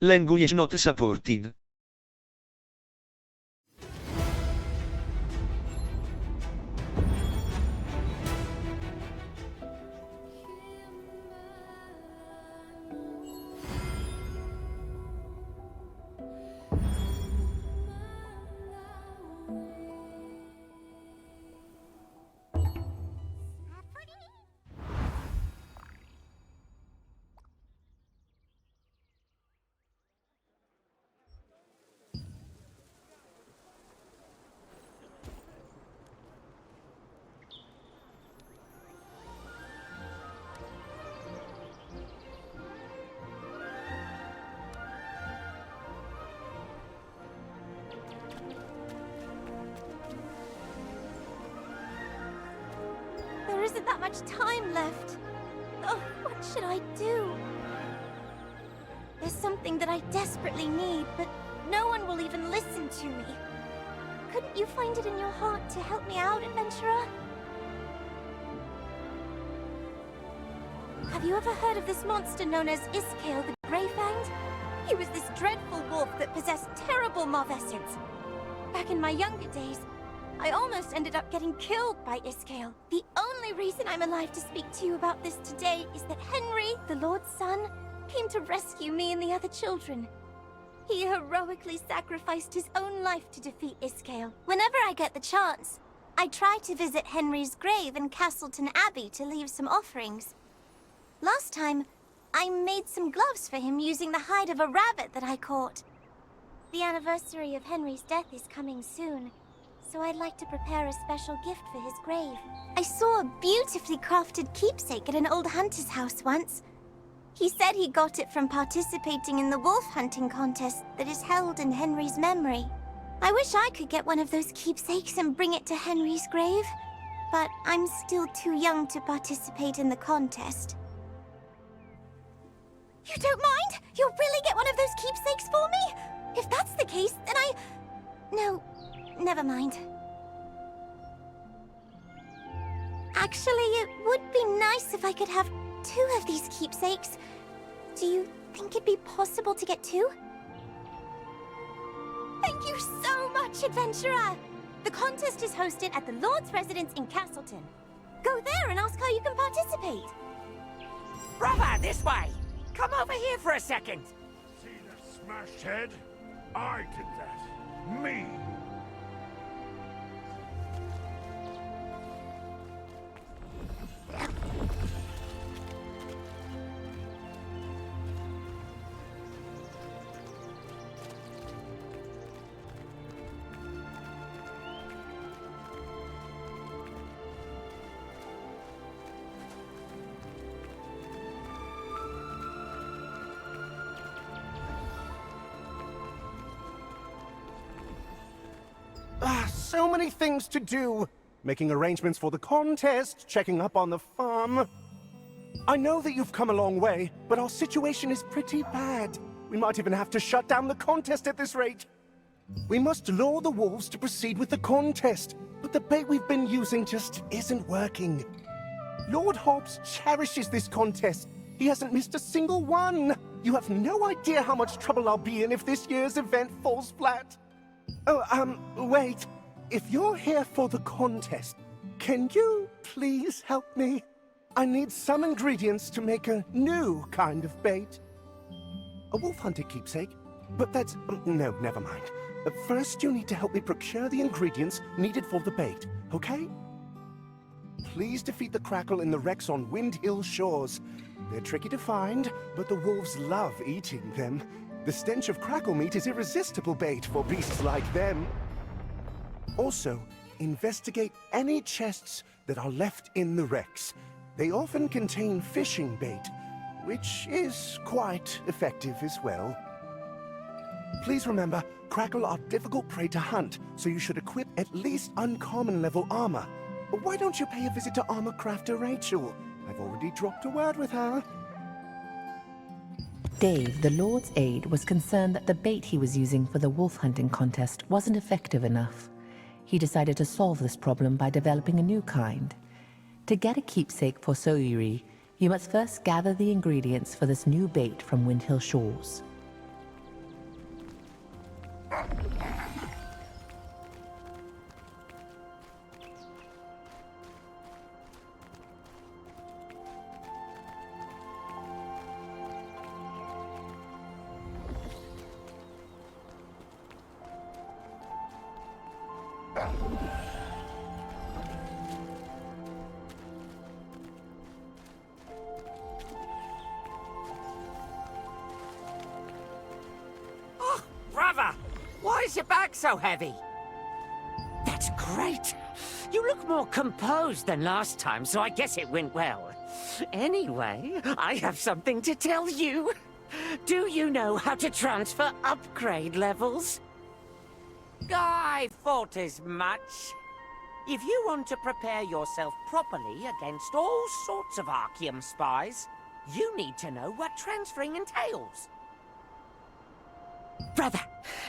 Language not supported. There isn't that much time left. Oh, what should I do? There's something that I desperately need, but no one will even listen to me. Couldn't you find it in your heart to help me out, adventurer? Have you ever heard of this monster known as Iskale the Grey-Fanged? He was this dreadful wolf that possessed terrible moth essence. Back in my younger days, I almost ended up getting killed by Iskale. The only reason I'm alive to speak to you about this today is that Henry, the Lord's son, came to rescue me and the other children. He heroically sacrificed his own life to defeat Iskale. Whenever I get the chance, I try to visit Henry's grave in Castleton Abbey to leave some offerings. Last time, I made some gloves for him using the hide of a rabbit that I caught. The anniversary of Henry's death is coming soon, so I'd like to prepare a special gift for his grave. I saw a beautifully crafted keepsake at an old hunter's house once. He said he got it from participating in the wolf hunting contest that is held in Henry's memory. I wish I could get one of those keepsakes and bring it to Henry's grave, but I'm still too young to participate in the contest. You don't mind? You'll really get one of those keepsakes for me? If that's the case, then No, never mind. Actually, it would be nice if I could have 2 of these keepsakes. Do you think it'd be possible to get 2? Thank you so much, adventurer! The contest is hosted at the Lord's residence in Castleton. Go there and ask how you can participate. Brother, this way! Come over here for a second! See the smashed head? I did that. Me! So many things to do. Making arrangements for the contest, checking up on the farm. I know that you've come a long way, but our situation is pretty bad. We might even have to shut down the contest at this rate. We must lure the wolves to proceed with the contest, but the bait we've been using just isn't working. Lord Hobbs cherishes this contest. He hasn't missed a single one. You have no idea how much trouble I'll be in if this year's event falls flat. Oh, wait. If you're here for the contest, can you please help me? I need some ingredients to make a new kind of bait. A wolf hunter keepsake? But that's... no, never mind. First, you need to help me procure the ingredients needed for the bait, okay? Please defeat the Crackle in the wrecks on Wind Hill shores. They're tricky to find, but the wolves love eating them. The stench of crackle meat is irresistible bait for beasts like them. Also, investigate any chests that are left in the wrecks. They often contain fishing bait, which is quite effective as well. Please remember, crackle are difficult prey to hunt, so you should equip at least uncommon level armor. Why don't you pay a visit to armor crafter Rachel? I've already dropped a word with her. Dave, the Lord's aide, was concerned that the bait he was using for the wolf hunting contest wasn't effective enough. He decided to solve this problem by developing a new kind. To get a keepsake for Soyuri, you must first gather the ingredients for this new bait from Windhill Shores. Oh, brother! Why is your back so heavy? That's great. You look more composed than last time, so I guess it went well. Anyway, I have something to tell you. Do you know how to transfer upgrade levels? I thought as much. If you want to prepare yourself properly against all sorts of Archeum spies, you need to know what transferring entails. Brother,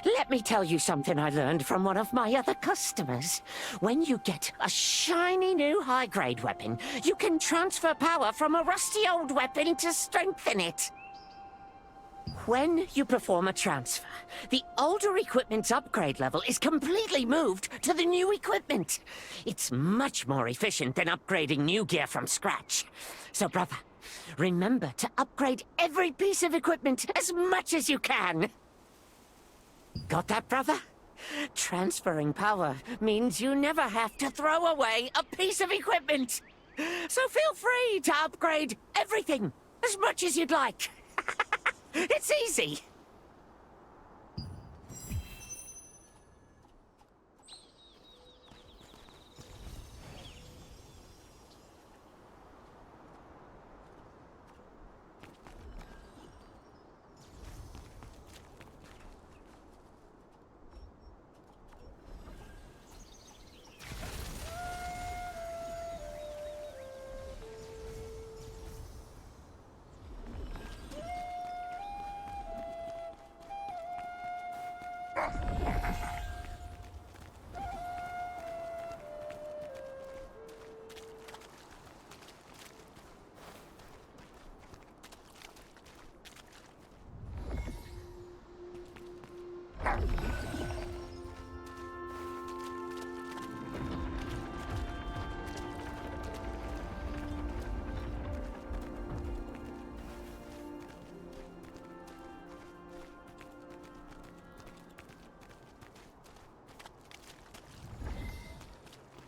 let me tell you something I learned from one of my other customers. When you get a shiny new high-grade weapon, you can transfer power from a rusty old weapon to strengthen it. When you perform a transfer, the older equipment's upgrade level is completely moved to the new equipment. It's much more efficient than upgrading new gear from scratch. So, brother, remember to upgrade every piece of equipment as much as you can. Got that, brother? Transferring power means you never have to throw away a piece of equipment. So feel free to upgrade everything as much as you'd like. It's easy.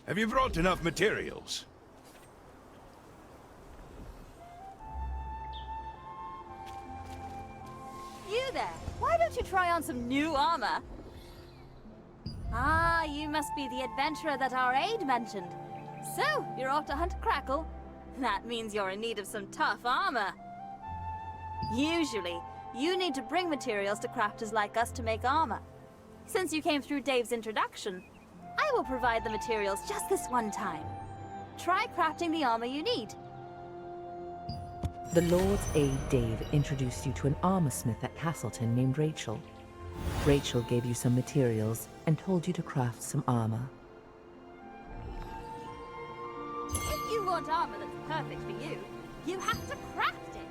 Have you brought enough materials? You there! Why don't you try on some new armor? Ah, you must be the adventurer that our aide mentioned. So, you're off to hunt Crackle? That means you're in need of some tough armor. Usually, you need to bring materials to crafters like us to make armor. Since you came through Dave's introduction, I will provide the materials just this one time. Try crafting the armor you need. The Lord's aide Dave introduced you to an armorsmith at Castleton named Rachel. Rachel gave you some materials and told you to craft some armor. If you want armor that's perfect for you, you have to craft it.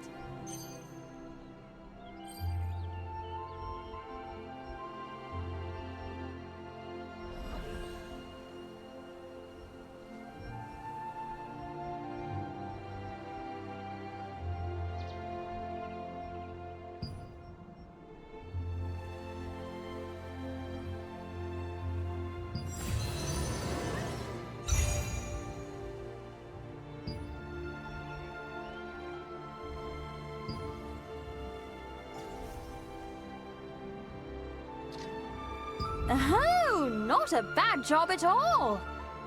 Oh, not a bad job at all.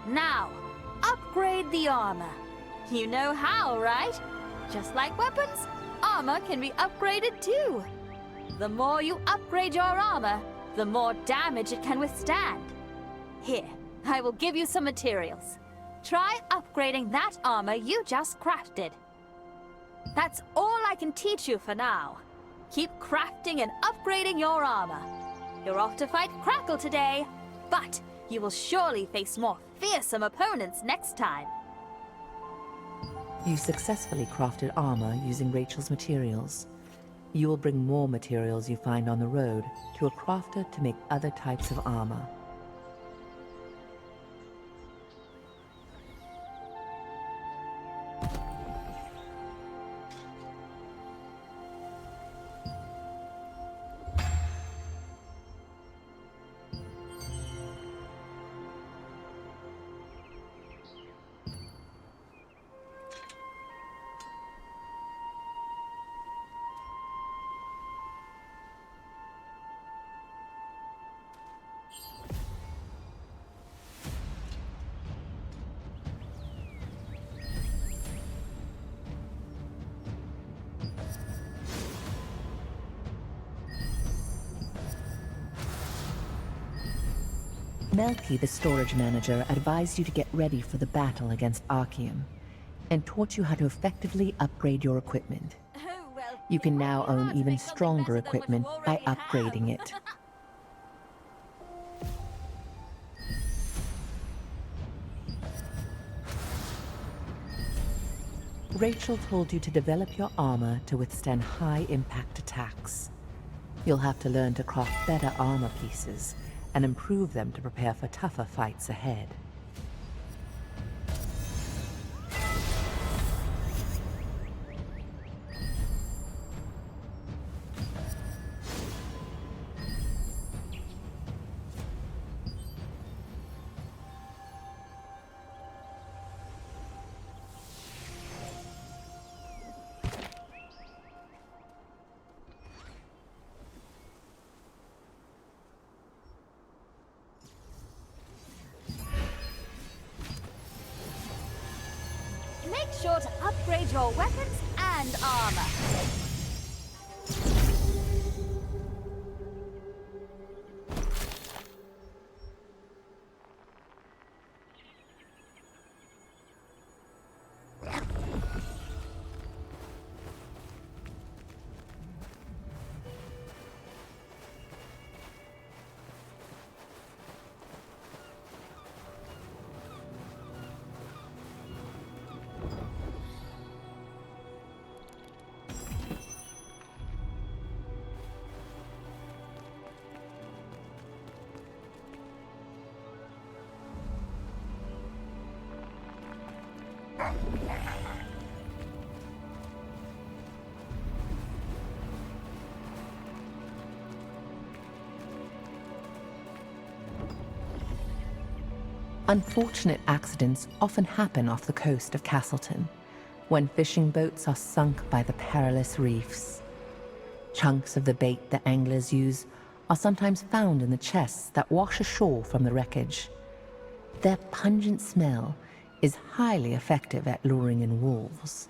Now, upgrade the armor. You know how, right? Just like weapons, armor can be upgraded too. The more you upgrade your armor, the more damage it can withstand. Here, I will give you some materials. Try upgrading that armor you just crafted. That's all I can teach you for now. Keep crafting and upgrading your armor. You're off to fight Crackle today, but you will surely face more fearsome opponents next time. You successfully crafted armor using Rachel's materials. You will bring more materials you find on the road to a crafter to make other types of armor. Melky, the storage manager, advised you to get ready for the battle against Archeum, and taught you how to effectively upgrade your equipment. Oh, well, You can it now might be own hard to even make something stronger better than what you equipment by already have. upgrading it. Rachel told you to develop your armor to withstand high-impact attacks. You'll have to learn to craft better armor pieces and improve them to prepare for tougher fights ahead. Make sure to upgrade your weapons and armor. Unfortunate accidents often happen off the coast of Castleton, when fishing boats are sunk by the perilous reefs. Chunks of the bait the anglers use are sometimes found in the chests that wash ashore from the wreckage. Their pungent smell is highly effective at luring in wolves.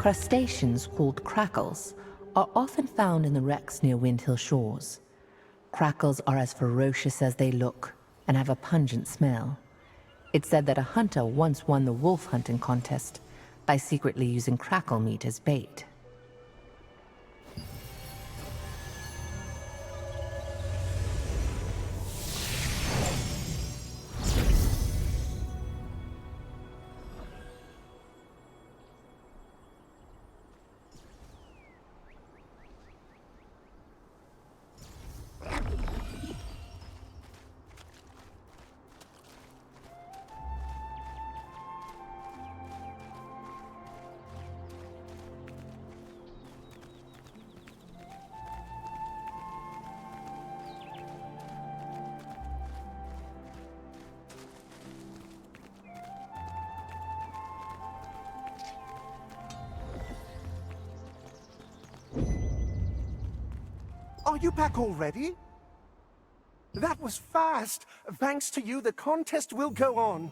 Crustaceans called crackles are often found in the wrecks near Windhill shores. Crackles are as ferocious as they look and have a pungent smell. It's said that a hunter once won the wolf hunting contest by secretly using crackle meat as bait. you back already? That was fast. Thanks to you, the contest will go on.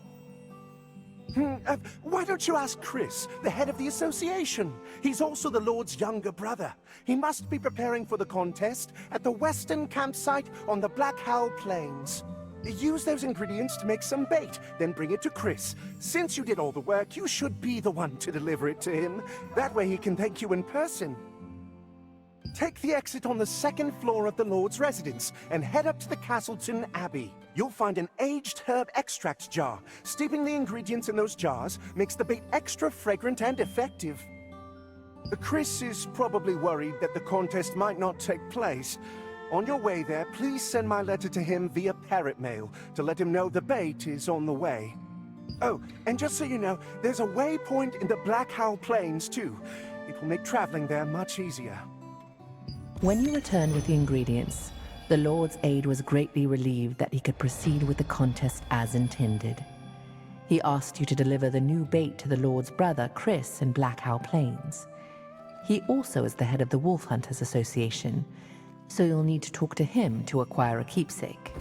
Why don't you ask Chris, the head of the association? He's also the Lord's younger brother. He must be preparing for the contest at the western campsite on the Black Howl Plains. Use those ingredients to make some bait, then bring it to Chris. Since you did all the work, you should be the one to deliver it to him. That way he can thank you in person. Take the exit on the second floor of the Lord's residence and head up to the Castleton Abbey. You'll find an aged herb extract jar. Steeping the ingredients in those jars makes the bait extra fragrant and effective. Chris is probably worried that the contest might not take place. On your way there, please send my letter to him via parrot mail to let him know the bait is on the way. Oh, and just so you know, there's a waypoint in the Black Howl Plains too. It will make traveling there much easier. When you returned with the ingredients, the Lord's aide was greatly relieved that he could proceed with the contest as intended. He asked you to deliver the new bait to the Lord's brother, Chris, in Black Howl Plains. He also is the head of the Wolf Hunters Association, so you'll need to talk to him to acquire a keepsake.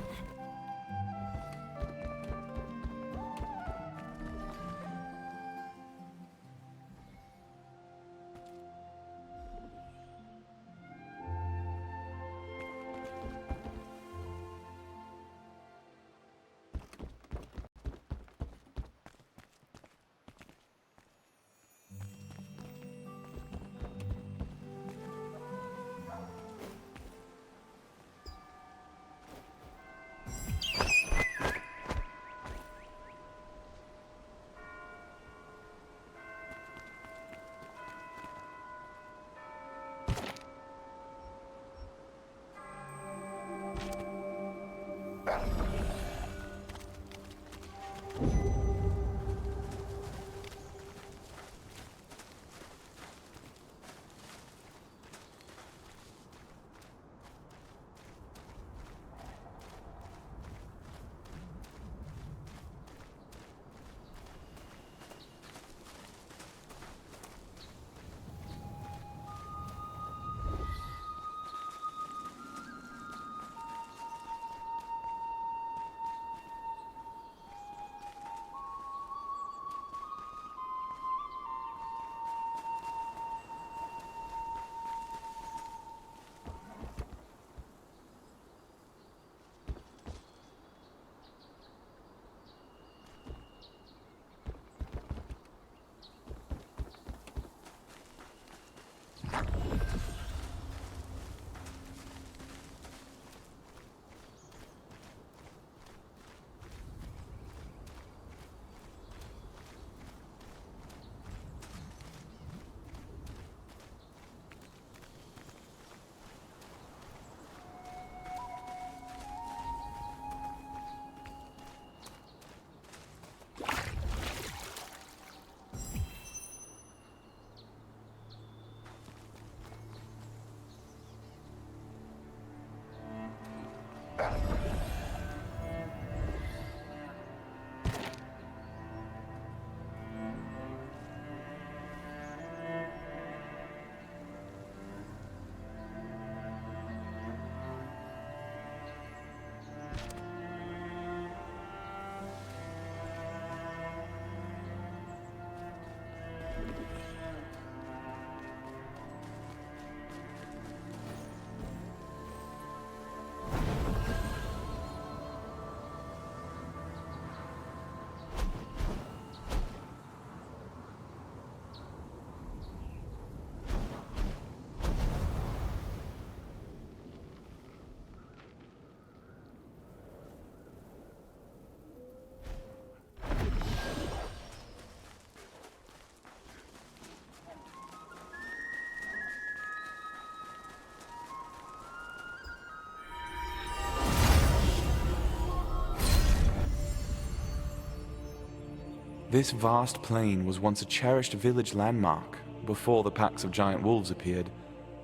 This vast plain was once a cherished village landmark before the packs of giant wolves appeared.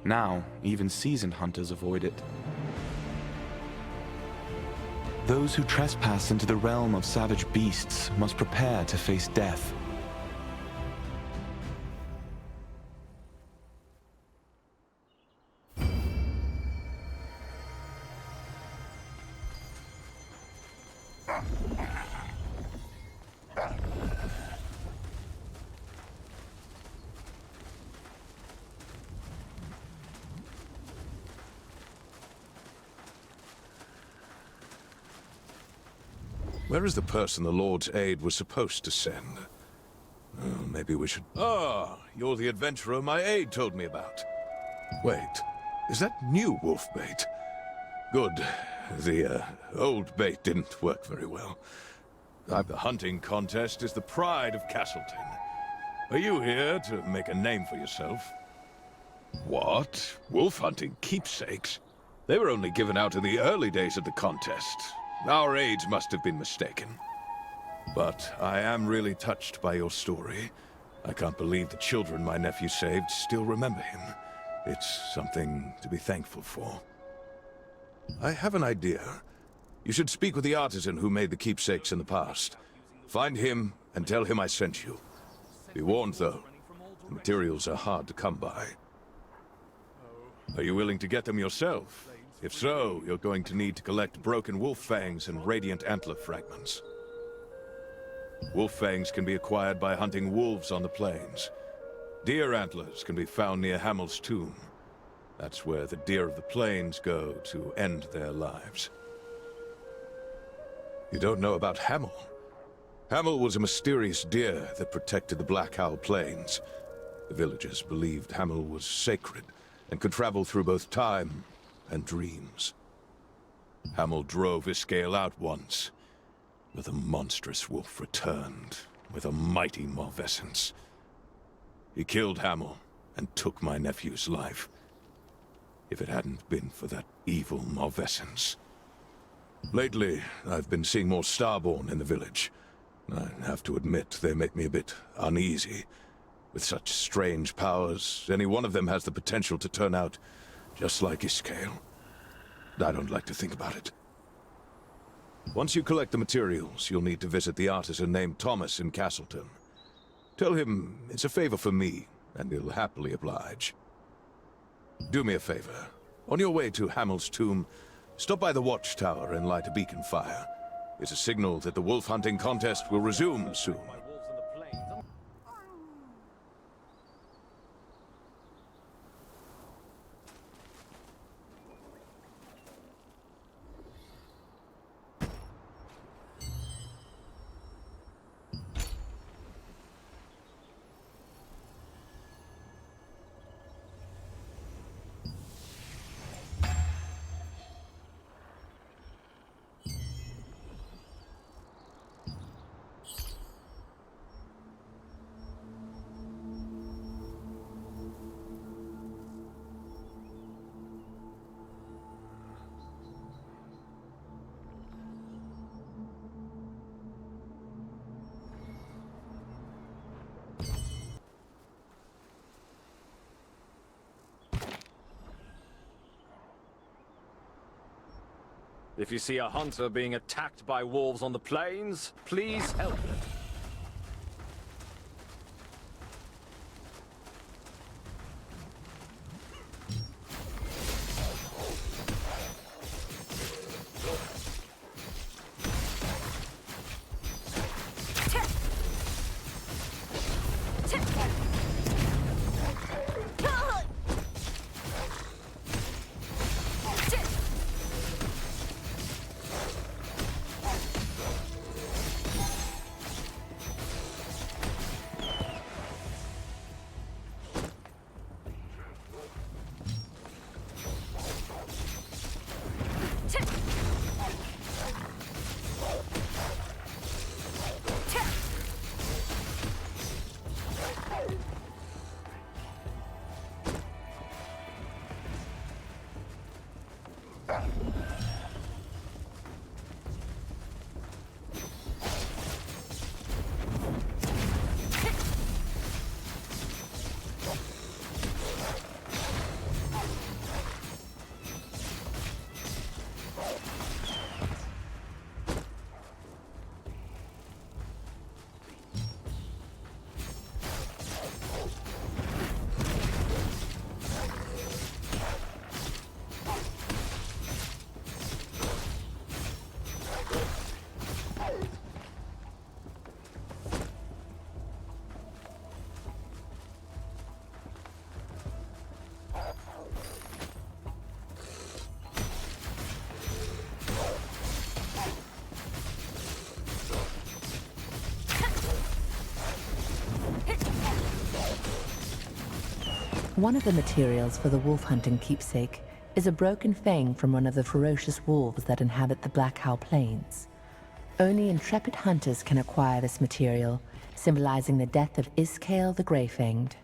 Now, even seasoned hunters avoid it. Those who trespass into the realm of savage beasts must prepare to face death. Where is the person the Lord's aid was supposed to send? Maybe we should... Ah, you're the adventurer my aide told me about. Wait, is that new wolf bait? Good. The old bait didn't work very well. The hunting contest is the pride of Castleton. Are you here to make a name for yourself? What? Wolf hunting keepsakes? They were only given out in the early days of the contest. Our aides must have been mistaken. But I am really touched by your story. I can't believe the children my nephew saved still remember him. It's something to be thankful for. I have an idea. You should speak with the artisan who made the keepsakes in the past. Find him and tell him I sent you. Be warned, though. The materials are hard to come by. Are you willing to get them yourself? If so, you're going to need to collect broken wolf fangs and radiant antler fragments. Wolf fangs can be acquired by hunting wolves on the plains. Deer antlers can be found near Hamel's tomb. That's where the deer of the plains go to end their lives. You don't know about Hamel? Hamel was a mysterious deer that protected the Black Owl Plains. The villagers believed Hamel was sacred and could travel through both time and dreams. Hamel drove Iskael out once, but the monstrous wolf returned with a mighty malvescence. He killed Hamel and took my nephew's life. If it hadn't been for that evil malvescence. Lately, I've been seeing more Starborn in the village. I have to admit, they make me a bit uneasy. With such strange powers, any one of them has the potential to turn out just like Iskael. I don't like to think about it. Once you collect the materials, you'll need to visit the artisan named Thomas in Castleton. Tell him it's a favor for me, and he'll happily oblige. Do me a favor. On your way to Hamel's tomb, stop by the watchtower and light a beacon fire. It's a signal that the wolf hunting contest will resume soon. If you see a hunter being attacked by wolves on the plains, please help them. One of the materials for the wolf hunting keepsake is a broken fang from one of the ferocious wolves that inhabit the Black Howl Plains. Only intrepid hunters can acquire this material, symbolizing the death of Iskale the Grey-Fanged.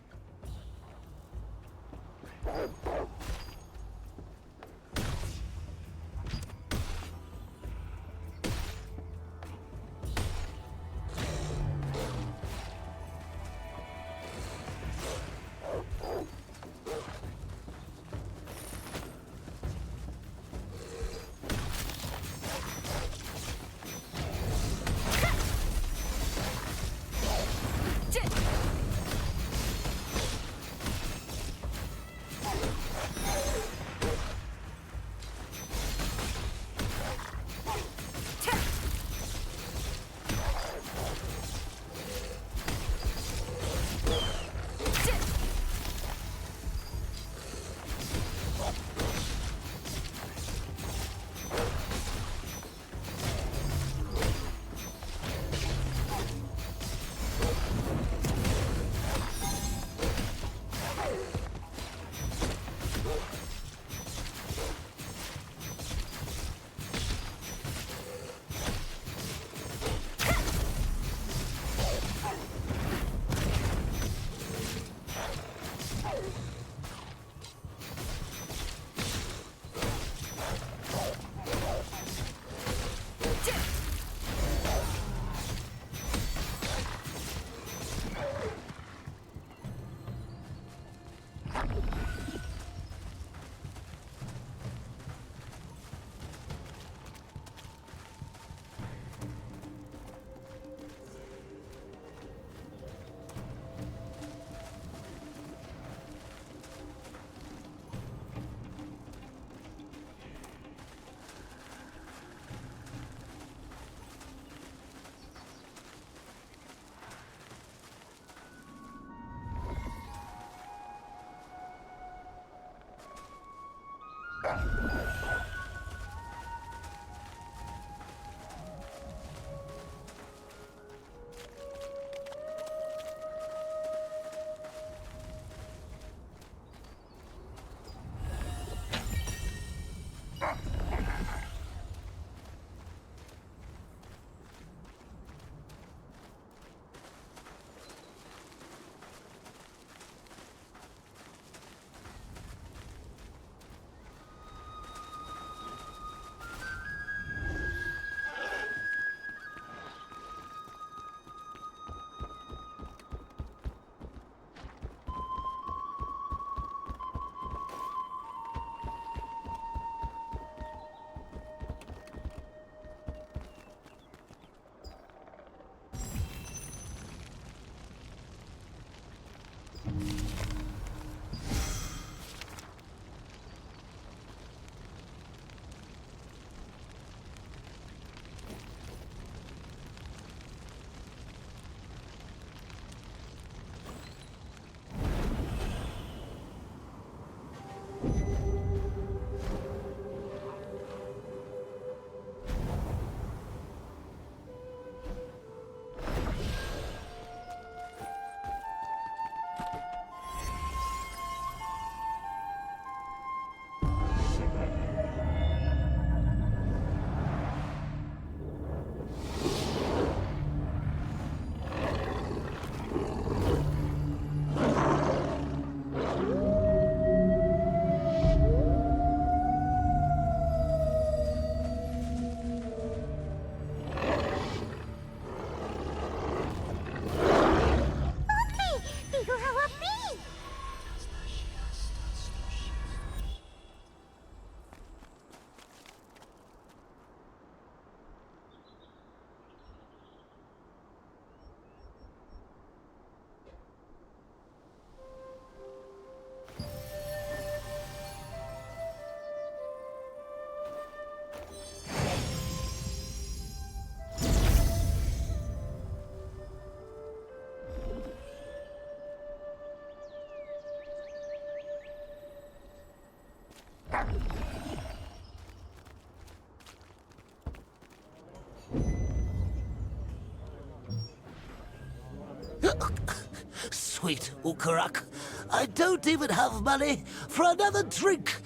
Sweet Ukarak, I don't even have money for another drink.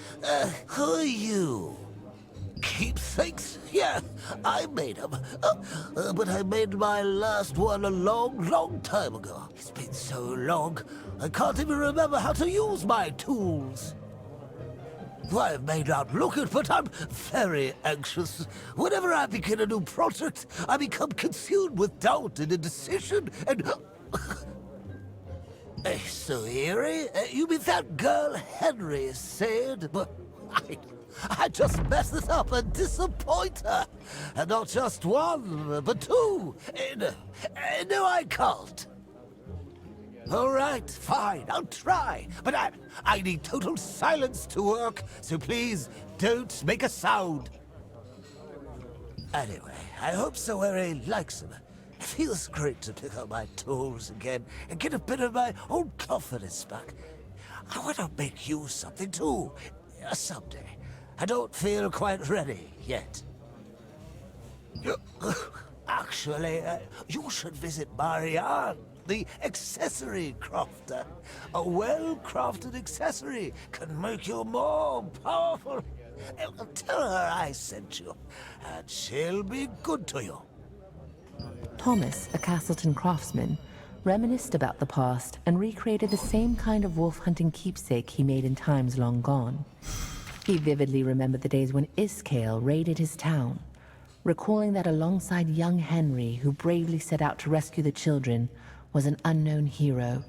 Who are you? Keepsakes? Yeah, I made them. But I made my last one a long, long time ago. It's been so long, I can't even remember how to use my tools. I may not look it, but I'm very anxious. Whenever I begin a new project, I become consumed with doubt and indecision, and... So, Eerie, you mean that girl Henry said? But I just mess this up and disappoint her. And not just one, but two. No, I can't. All right, fine, I'll try. But I need total silence to work, so please don't make a sound. Anyway, I hope Soere likes them. It feels great to pick up my tools again and get a bit of my old confidence back. I want to make you something too, someday. I don't feel quite ready yet. Actually, you should visit Marianne, the accessory crafter. A well-crafted accessory can make you more powerful. Tell her I sent you, and she'll be good to you. Thomas, a Castleton craftsman, reminisced about the past and recreated the same kind of wolf-hunting keepsake he made in times long gone. He vividly remembered the days when Iskale raided his town, recalling that alongside young Henry, who bravely set out to rescue the children, was an unknown hero.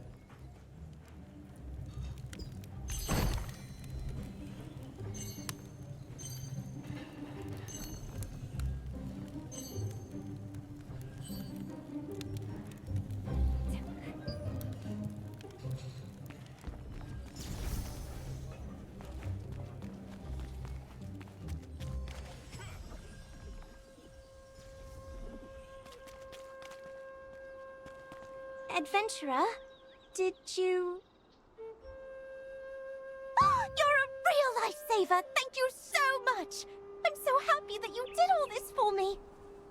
Adventurer, did you... Oh, you're a real lifesaver! Thank you so much! I'm so happy that you did all this for me!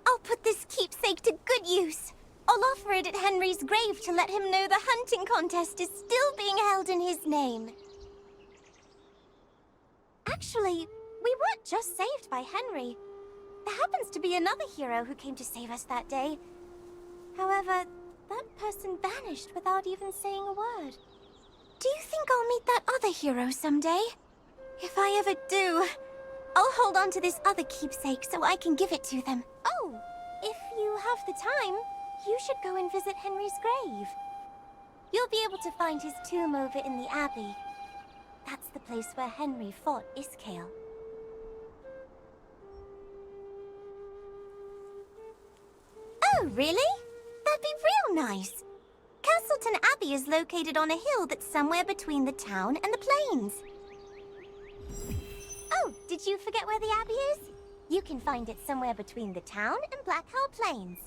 I'll put this keepsake to good use. I'll offer it at Henry's grave to let him know the hunting contest is still being held in his name. Actually, we weren't just saved by Henry. There happens to be another hero who came to save us that day. However, that person vanished without even saying a word. Do you think I'll meet that other hero someday? If I ever do, I'll hold on to this other keepsake so I can give it to them. Oh, if you have the time, you should go and visit Henry's grave. You'll be able to find his tomb over in the Abbey. That's the place where Henry fought Iskale. Oh, really? That'd be real nice. Castleton Abbey is located on a hill that's somewhere between the town and the plains. Oh, did you forget where the Abbey is? You can find it somewhere between the town and Blackhall Plains.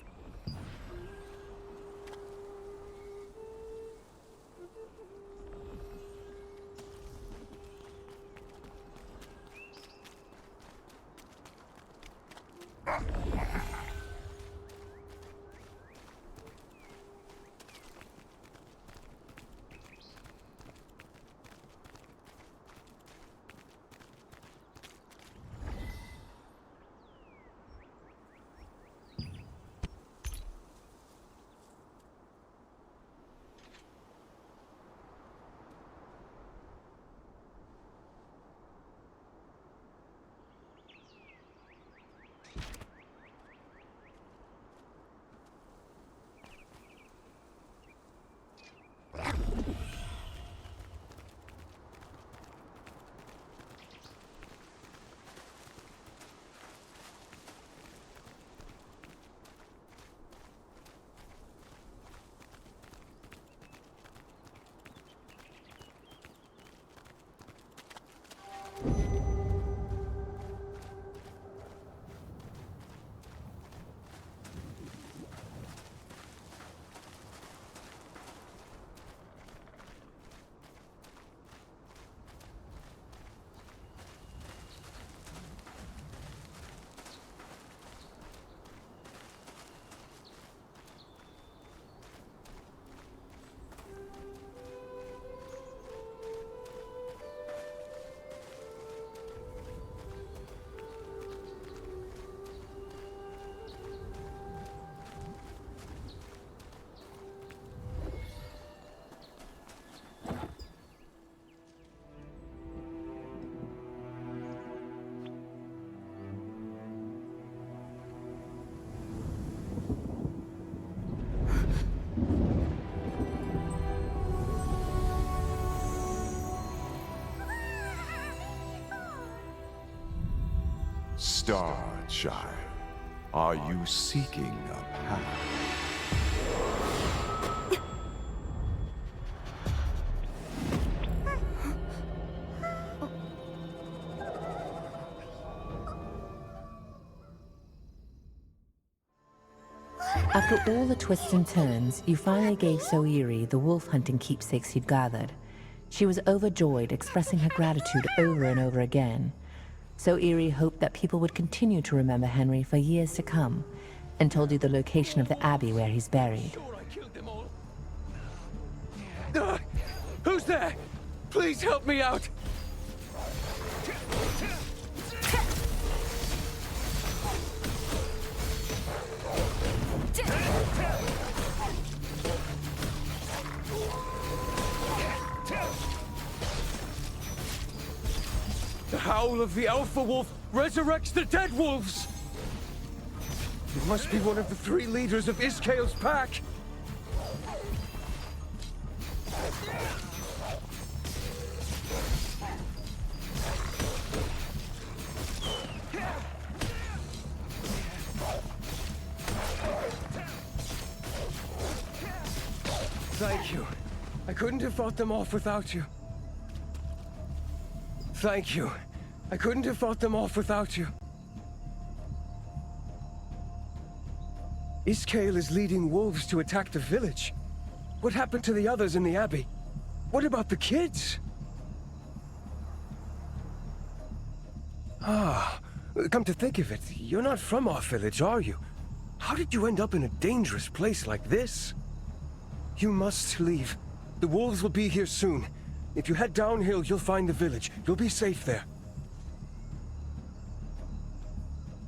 star, child. Are you seeking a path? After all the twists and turns, you finally gave Soiri the wolf-hunting keepsakes you'd gathered. She was overjoyed, expressing her gratitude over and over again. Soiri hoped that people would continue to remember Henry for years to come, and told you the location of the abbey where he's buried. Sure, I killed them all. Who's there? Please help me out! The howl of the alpha wolf resurrects the dead wolves! It must be one of the 3 leaders of Iskale's pack! Thank you. I couldn't have fought them off without you. Thank you. I couldn't have fought them off without you. Iskale is leading wolves to attack the village. What happened to the others in the abbey? What about the kids? Ah, come to think of it, you're not from our village, are you? How did you end up in a dangerous place like this? You must leave. The wolves will be here soon. If you head downhill, you'll find the village. You'll be safe there.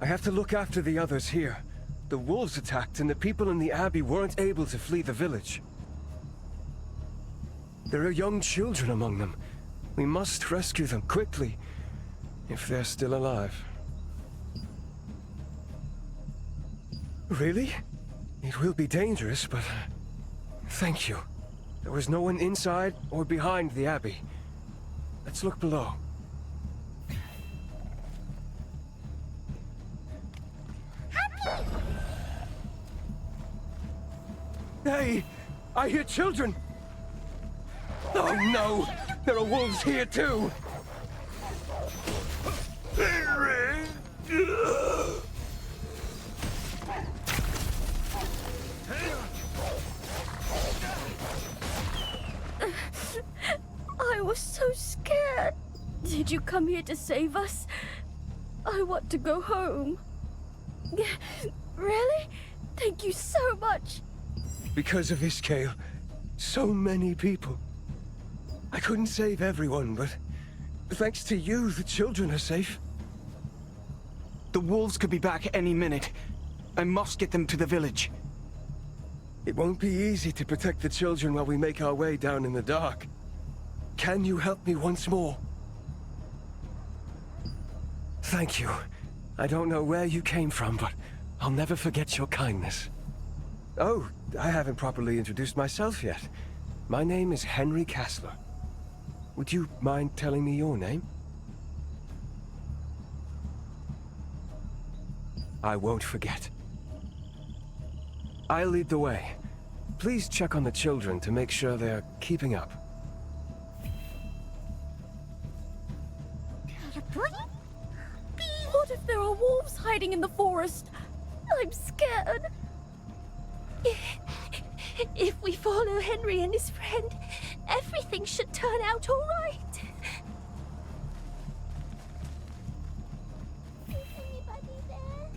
I have to look after the others here. The wolves attacked and the people in the abbey weren't able to flee the village. There are young children among them. We must rescue them quickly, if they're still alive. Really? It will be dangerous, but thank you. There was no one inside or behind the abbey. Let's look below. Hey! I hear children! Oh no! There are wolves here too! Henry! I was so scared. Did you come here to save us? I want to go home. Really? Thank you so much. Because of Iskale, so many people. I couldn't save everyone, but thanks to you, the children are safe. The wolves could be back any minute. I must get them to the village. It won't be easy to protect the children while we make our way down in the dark. Can you help me once more? Thank you. I don't know where you came from, but I'll never forget your kindness. Oh, I haven't properly introduced myself yet. My name is Henry Kessler. Would you mind telling me your name? I won't forget. I'll lead the way. Please check on the children to make sure they're keeping up. What if there are wolves hiding in the forest? I'm scared. If we follow Henry and his friend, everything should turn out all right. Is anybody there?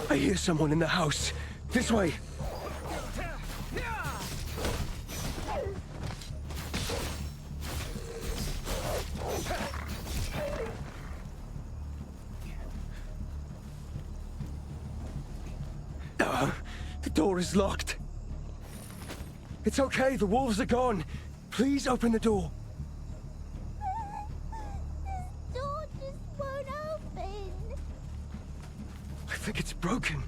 I hear someone in the house. This way. The door is locked. It's okay, the wolves are gone. Please open the door. This door just won't open. I think it's broken.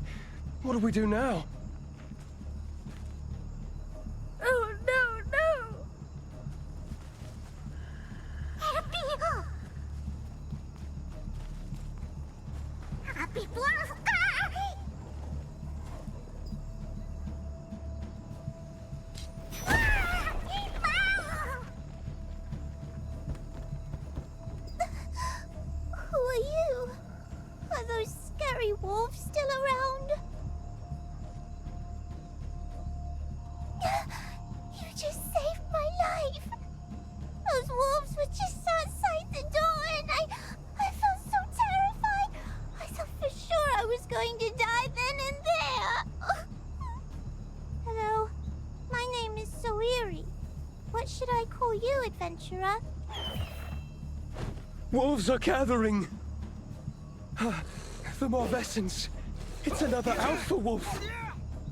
What do we do now? Oh, no, no! Who are you? Are those scary wolves still around? You just saved my life. Those wolves were just outside the door and I felt so terrified. I thought for sure I was going to die then and there. Hello, my name is Soiri. What should I call you, adventurer? Wolves are gathering! The Morvessens. It's another alpha wolf!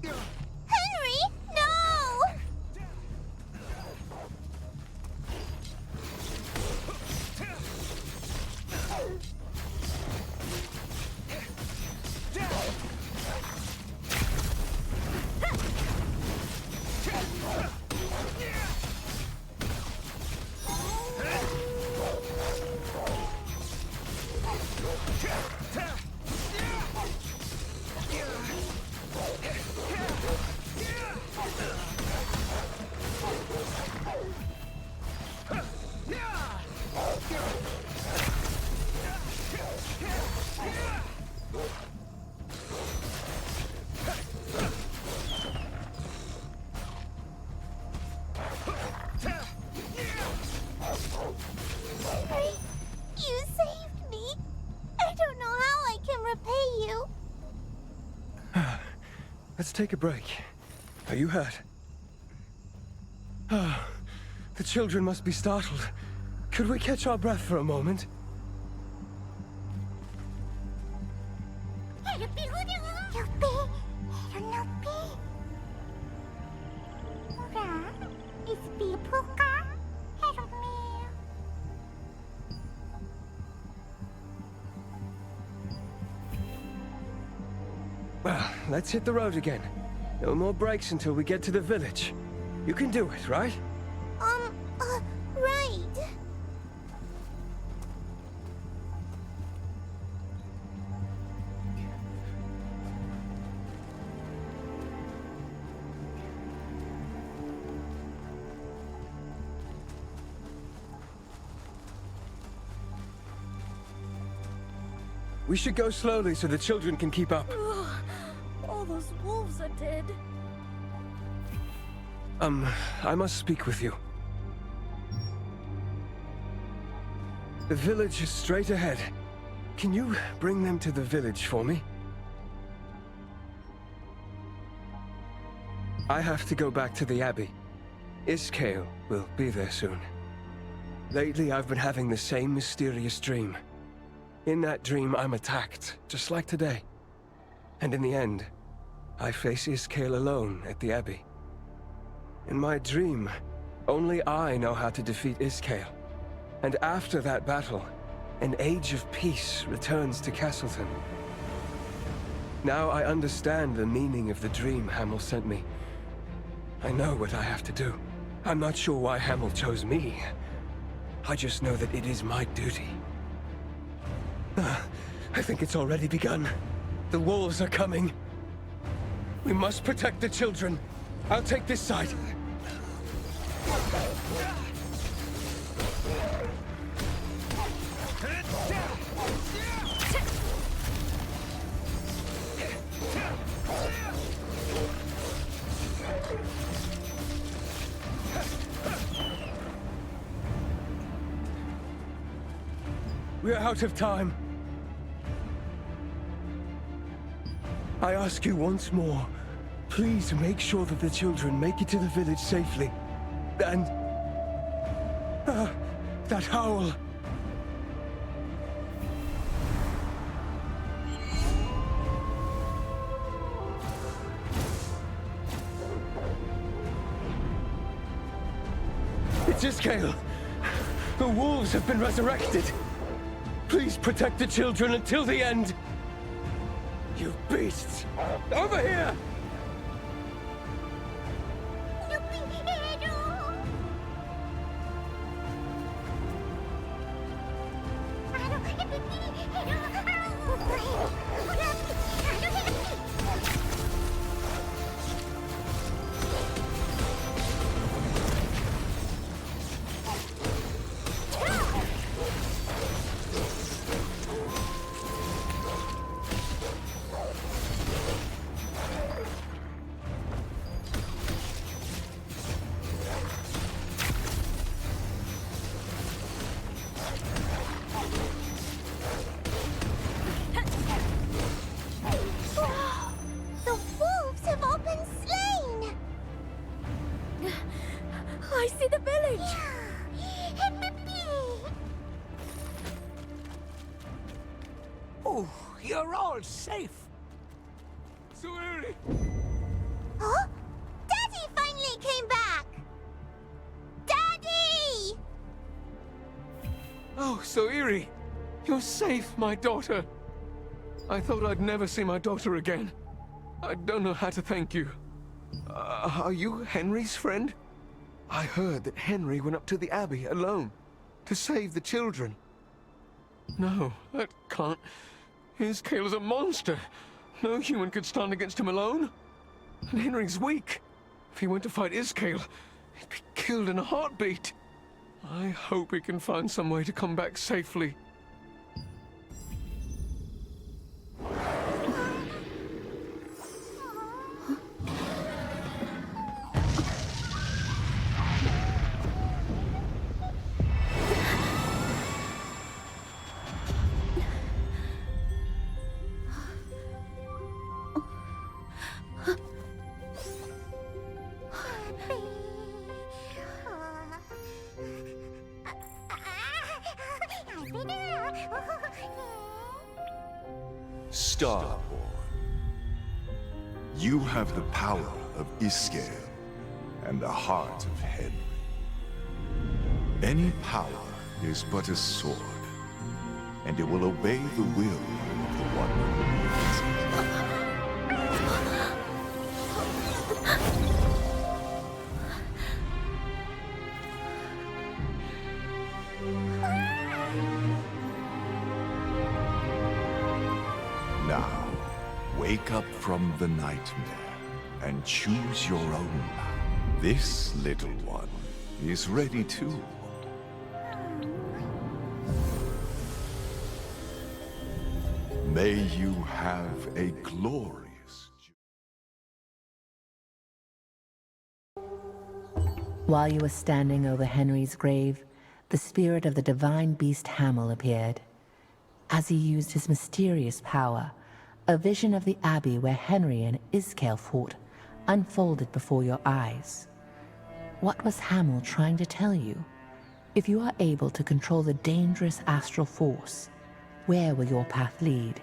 Henry, no! You saved me. I don't know how I can repay you. Let's take a break. Are you hurt? The children must be startled. Could we catch our breath for a moment? Well, let's hit the road again. No more breaks until we get to the village. You can do it, right? Right. We should go slowly so the children can keep up. All those wolves are dead. I must speak with you. The village is straight ahead. Can you bring them to the village for me? I have to go back to the Abbey. Iskale will be there soon. Lately, I've been having the same mysterious dream. In that dream, I'm attacked, just like today. And in the end, I face Iskale alone at the Abbey. In my dream, only I know how to defeat Iskale. And after that battle, an age of peace returns to Castleton. Now I understand the meaning of the dream Hamel sent me. I know what I have to do. I'm not sure why Hamel chose me. I just know that it is my duty. I think it's already begun. The wolves are coming. We must protect the children. I'll take this side. We're out of time. I ask you once more, please make sure that the children make it to the village safely. And... that howl. It's Iskale. The wolves have been resurrected. Please protect the children until the end. You beasts! Over here! Phew! You're all safe. Suiri! Huh? Daddy finally came back! Daddy! Oh, Suiri! You're safe, my daughter. I thought I'd never see my daughter again. I don't know how to thank you. Are you Henry's friend? I heard that Henry went up to the Abbey alone to save the children. No, that can't. Iskale's a monster. No human could stand against him alone. And Henry's weak. If he went to fight Iskale, he'd be killed in a heartbeat. I hope he can find some way to come back safely. Starborn. You have the power of Iskale and the heart of Henry. Any power is but a sword, and it will obey the will of the one who wields it. Now, wake up from the nightmare and choose your own path. This little one is ready too. May you have a glorious... While you were standing over Henry's grave, the spirit of the divine beast Hamel appeared. As he used his mysterious power, a vision of the Abbey where Henry and Iskale fought unfolded before your eyes. What was Hamel trying to tell you? If you are able to control the dangerous astral force, where will your path lead?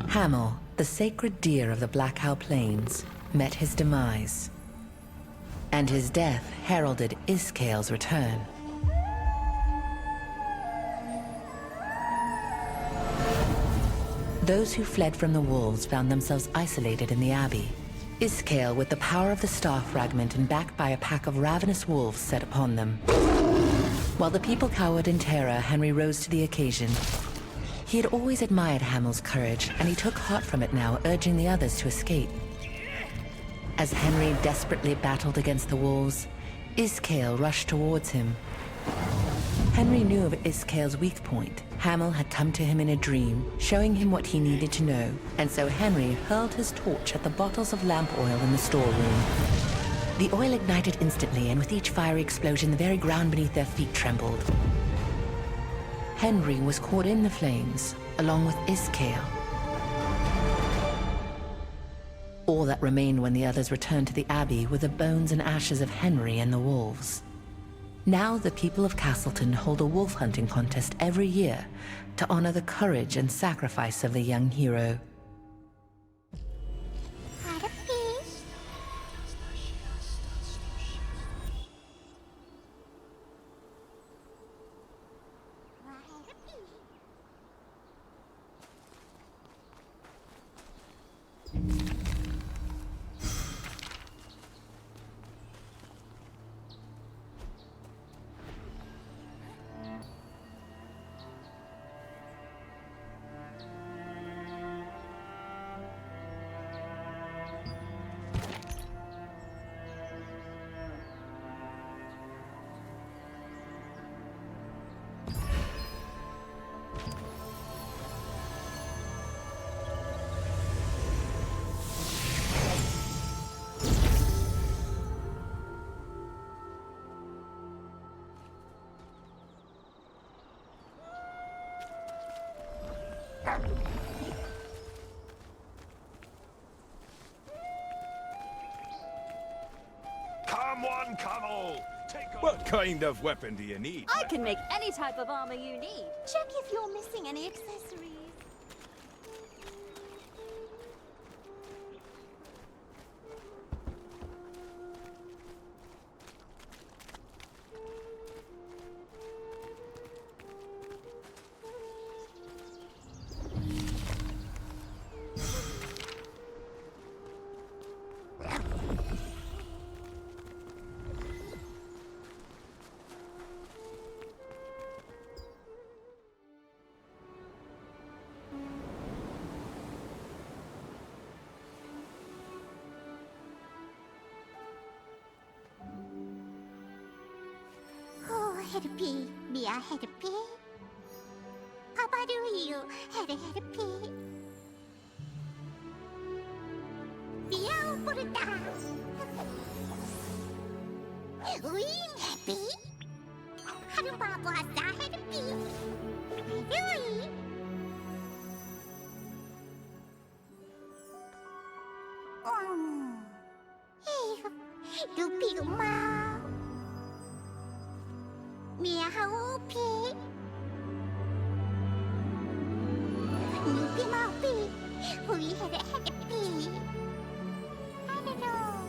Hamel, the sacred deer of the Black Owl Plains, met his demise. And his death heralded Iskale's return. Those who fled from the wolves found themselves isolated in the Abbey. Iskale, with the power of the Star Fragment and backed by a pack of ravenous wolves, set upon them. While the people cowered in terror, Henry rose to the occasion. He had always admired Hamel's courage, and he took heart from it now, urging the others to escape. As Henry desperately battled against the wolves, Iskale rushed towards him. Henry knew of Iskale's weak point. Hamel had come to him in a dream, showing him what he needed to know, and so Henry hurled his torch at the bottles of lamp oil in the storeroom. The oil ignited instantly, and with each fiery explosion, the very ground beneath their feet trembled. Henry was caught in the flames, along with Iskale. All that remained when the others returned to the Abbey were the bones and ashes of Henry and the wolves. Now the people of Castleton hold a wolf hunting contest every year to honor the courage and sacrifice of the young hero. Come one, come all! What kind of weapon do you need? I can make any type of armor you need. Check if you're missing any accessories. 헤르피, 미아 헤르피 파바루이유 헤르피 미아오 부르다 우잉 헤비 하루바보 아싸 헤르피 루이 에휴 루피 엄마 미아 하오피 루피 마오피 후이 헤레 헤레피 하르로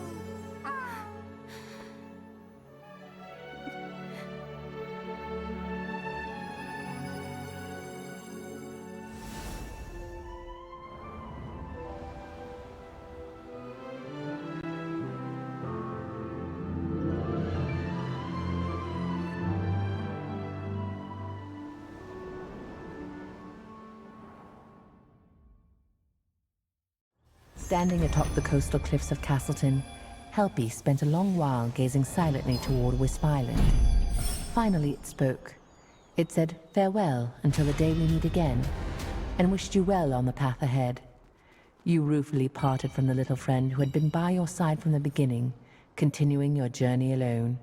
Standing atop the coastal cliffs of Castleton, Helpy spent a long while gazing silently toward Wisp Island. Finally it spoke. It said farewell until the day we meet again, and wished you well on the path ahead. You ruefully parted from the little friend who had been by your side from the beginning, continuing your journey alone.